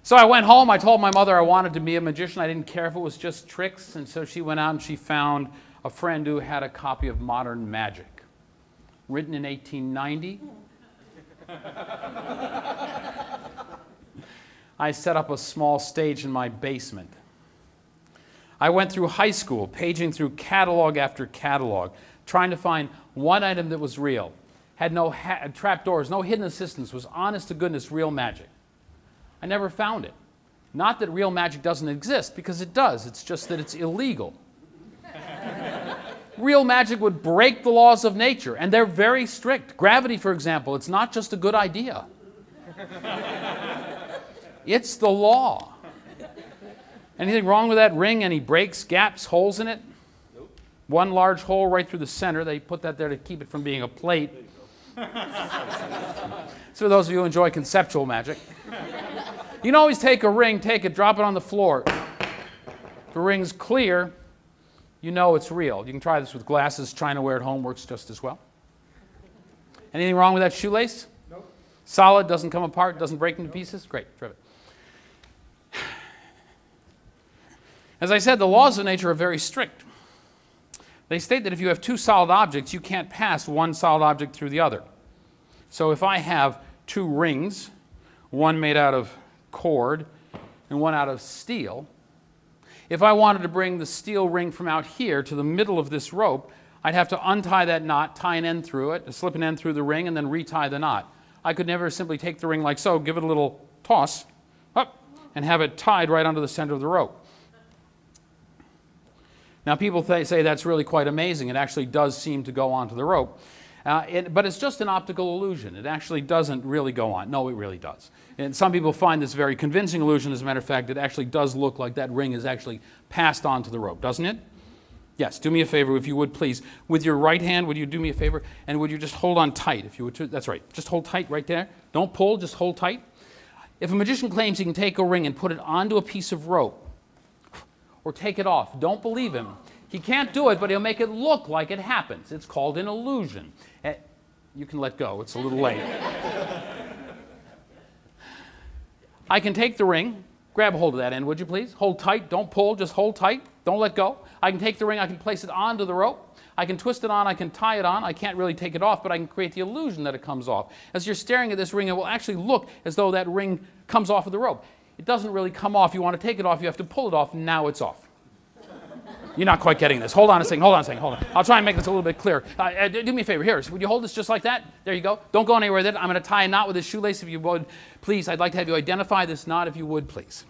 So I went home. I told my mother I wanted to be a magician. I didn't care if it was just tricks. And so she went out and she found a friend who had a copy of Modern Magic, written in 1890. I set up a small stage in my basement. I went through high school, paging through catalog after catalog, trying to find one item that was real, had no trapdoors, no hidden assistance, was honest to goodness real magic. I never found it. Not that real magic doesn't exist, because it does. It's just that it's illegal. Real magic would break the laws of nature, and they're very strict. Gravity, for example, it's not just a good idea. It's the law. Anything wrong with that ring? Any breaks, gaps, holes in it? Nope. One large hole right through the center. They put that there to keep it from being a plate. So for those of you who enjoy conceptual magic. You can always take a ring, take it, drop it on the floor. If the ring's clear, you know it's real. You can try this with glasses. China-ware at home works just as well. Anything wrong with that shoelace? Nope. Solid, doesn't come apart, doesn't break into pieces? Great, terrific. As I said, the laws of nature are very strict. They state that if you have two solid objects, you can't pass one solid object through the other. So if I have two rings, one made out of cord and one out of steel, if I wanted to bring the steel ring from out here to the middle of this rope, I'd have to untie that knot, tie an end through it, slip an end through the ring, and then retie the knot. I could never simply take the ring like so, give it a little toss, up, and have it tied right onto the center of the rope. Now, people say that's really quite amazing. It actually does seem to go onto the rope. But it's just an optical illusion. It actually doesn't really go on. No, it really does. And some people find this very convincing illusion. As a matter of fact, it actually does look like that ring is actually passed onto the rope, doesn't it? Yes, do me a favor, if you would, please. With your right hand, would you do me a favor? And would you just hold on tight, if you would? That's right. Just hold tight right there. Don't pull, just hold tight. If a magician claims he can take a ring and put it onto a piece of rope, or take it off, don't believe him. He can't do it, but he'll make it look like it happens. It's called an illusion. You can let go. It's a little late. I can take the ring. Grab a hold of that end, would you please? Hold tight. Don't pull. Just hold tight. Don't let go. I can take the ring. I can place it onto the rope. I can twist it on. I can tie it on. I can't really take it off, but I can create the illusion that it comes off. As you're staring at this ring, it will actually look as though that ring comes off of the rope. It doesn't really come off. You want to take it off. You have to pull it off, and now it's off. You're not quite getting this. Hold on a second. Hold on a second. Hold on. I'll try and make this a little bit clearer. Do me a favor. Here, would you hold this just like that? There you go. Don't go anywhere with it. I'm going to tie a knot with this shoelace if you would. Please, I'd like to have you identify this knot if you would, please.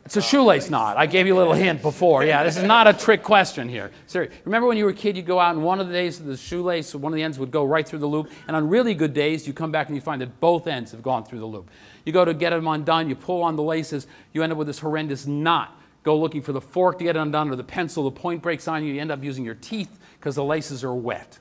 It's a shoelace knot. I gave you a little hint before. Yeah, this is not a trick question here. Seriously. Remember when you were a kid, you'd go out and one of the days the shoelace, one of the ends would go right through the loop, and on really good days, you come back and you find that both ends have gone through the loop. You go to get them undone, you pull on the laces, you end up with this horrendous knot. Go looking for the fork to get it undone, or the pencil, the point breaks on you, you end up using your teeth because the laces are wet.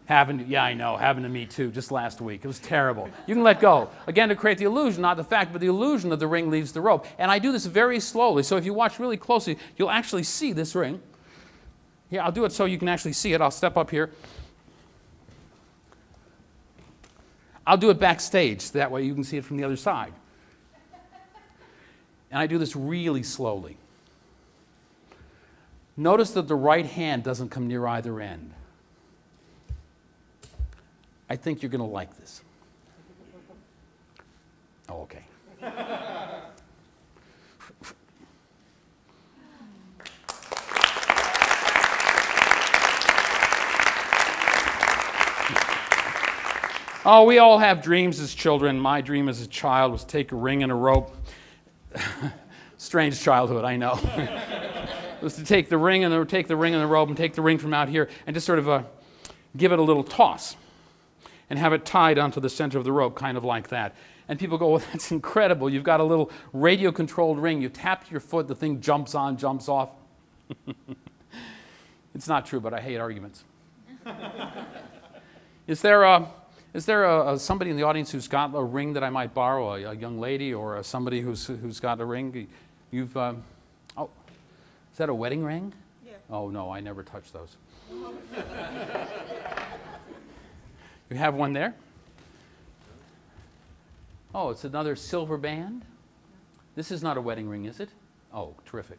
Yeah, I know. Happened to me too, just last week. It was terrible. You can let go. Again, to create the illusion, not the fact, but the illusion that the ring leaves the rope. And I do this very slowly. So if you watch really closely, you'll actually see this ring. Here, I'll do it so you can actually see it. I'll step up here. I'll do it backstage. That way you can see it from the other side. And I do this really slowly. Notice that the right hand doesn't come near either end. I think you're going to like this. Oh, okay. Oh, we all have dreams as children. My dream as a child was to take a ring and a rope. Strange childhood, I know. It was to take the ring and the rope and take the ring from out here and just sort of give it a little toss and have it tied onto the center of the rope, kind of like that. And people go, well, that's incredible. You've got a little radio-controlled ring. You tap your foot, the thing jumps on, jumps off. It's not true, but I hate arguments. Is there somebody in the audience who's got a ring that I might borrow, a young lady or somebody who's got a ring? Oh, is that a wedding ring? Yeah. Oh, no, I never touch those. You have one there? Oh, it's another silver band. This is not a wedding ring, is it? Oh, terrific.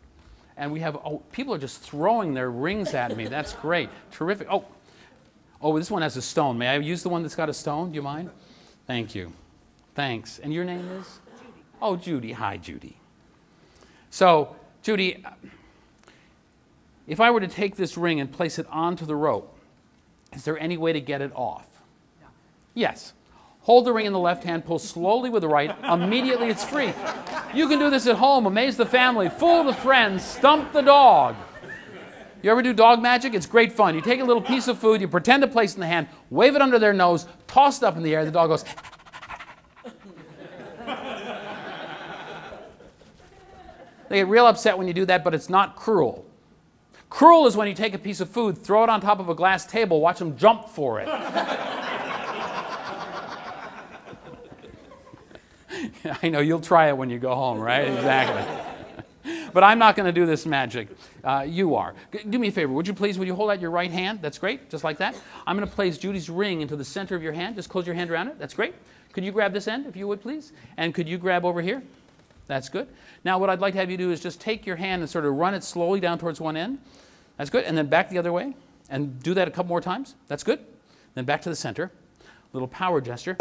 And we have, oh, people are just throwing their rings at me. That's great. Terrific. Oh, this one has a stone. May I use the one that's got a stone? Do you mind? Thank you. Thanks. And your name is? Judy. Oh, Judy. Hi, Judy. So, Judy, if I were to take this ring and place it onto the rope, is there any way to get it off? No. Yes. Hold the ring in the left hand, pull slowly with the right. Immediately it's free. You can do this at home, amaze the family, fool the friends, stump the dog. You ever do dog magic? It's great fun. You take a little piece of food, you pretend to place it in the hand, wave it under their nose, toss it up in the air, the dog goes. They get real upset when you do that, but it's not cruel. Cruel is when you take a piece of food, throw it on top of a glass table, watch them jump for it. I know, you'll try it when you go home, right? Exactly. But I'm not going to do this magic. You are. Do me a favor, would you please, would you hold out your right hand? That's great, just like that. I'm going to place Judy's ring into the center of your hand. Just close your hand around it. That's great. Could you grab this end, if you would, please? And could you grab over here? That's good. Now what I'd like to have you do is just take your hand and sort of run it slowly down towards one end. That's good. And then back the other way. And do that a couple more times. That's good. Then back to the center. Little power gesture.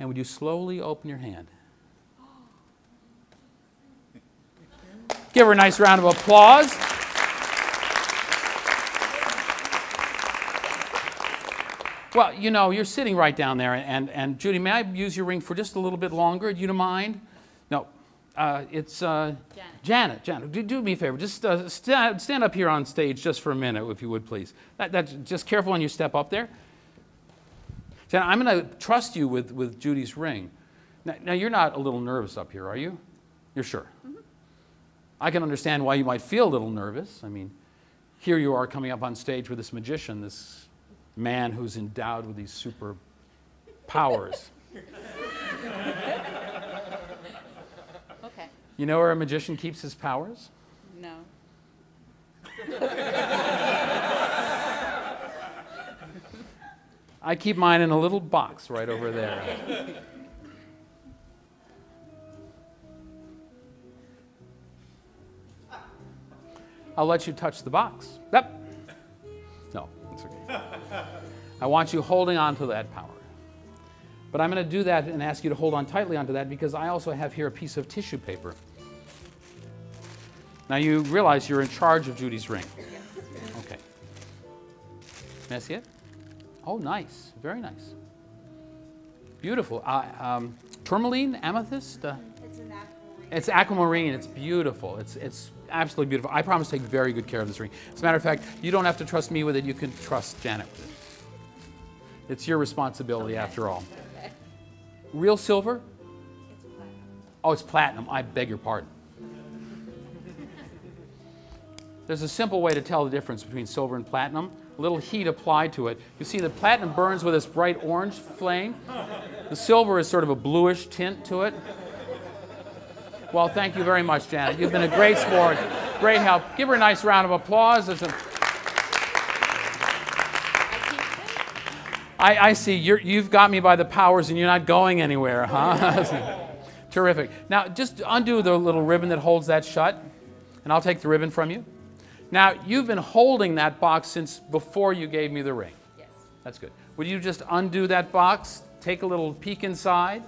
And would you slowly open your hand? Give her a nice round of applause. Well, you know, you're sitting right down there. And Judy, may I use your ring for just a little bit longer? Do you mind? No. It's Janet. Janet, do me a favor. Just stand up here on stage just for a minute, if you would, please. Just careful when you step up there. Janet, I'm going to trust you with Judy's ring. Now, you're not a little nervous up here, are you? You're sure? Mm-hmm. I can understand why you might feel a little nervous. I mean, here you are coming up on stage with this magician, this man who's endowed with these super powers. Okay. You know where a magician keeps his powers? No. I keep mine in a little box right over there. I'll let you touch the box. Yep. No, it's okay. I want you holding on to that power. But I'm going to do that and ask you to hold on tightly onto that because I also have here a piece of tissue paper. Now you realize you're in charge of Judy's ring. Okay. May I see it? Oh, nice. Very nice. Beautiful. Tourmaline, amethyst? It's an aquamarine. It's aquamarine. It's beautiful. It's absolutely beautiful. I promise to take very good care of this ring. As a matter of fact, you don't have to trust me with it. You can trust Janet with it. It's your responsibility after all. Okay. Real silver? It's platinum. Oh, it's platinum. I beg your pardon. There's a simple way to tell the difference between silver and platinum. A little heat applied to it. You see the platinum burns with this bright orange flame. The silver is sort of a bluish tint to it. Well, thank you very much, Janet. You've been a great sport. Great help. Give her a nice round of applause. I see. You've got me by the powers and you're not going anywhere, huh? Terrific. Now, just undo the little ribbon that holds that shut, and I'll take the ribbon from you. Now, you've been holding that box since before you gave me the ring. Yes. That's good. Would you just undo that box, take a little peek inside,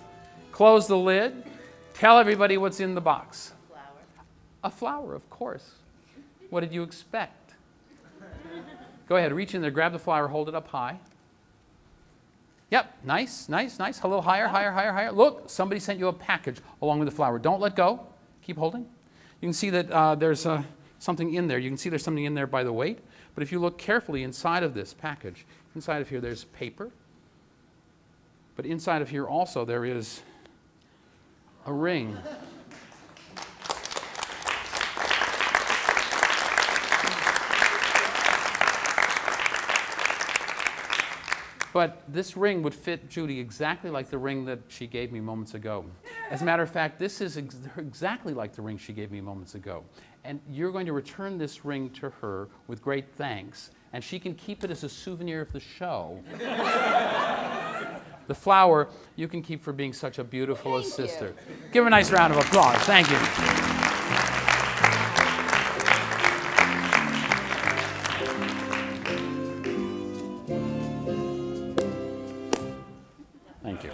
close the lid, tell everybody what's in the box? A flower. A flower, of course. What did you expect? Go ahead, reach in there, grab the flower, hold it up high. Yep, nice, nice, nice. A little higher, higher, higher, higher. Look, somebody sent you a package along with the flower. Don't let go. Keep holding. You can see that there's something in there. You can see there's something in there by the weight. But if you look carefully inside of this package, inside of here there's paper. But inside of here also there is a ring. But this ring would fit Judy exactly like the ring that she gave me moments ago. As a matter of fact, this is exactly like the ring she gave me moments ago. And you're going to return this ring to her with great thanks, and she can keep it as a souvenir of the show. The flower you can keep for being such a beautiful Thank sister. you. Give her a nice round of applause. Thank you. Thank you.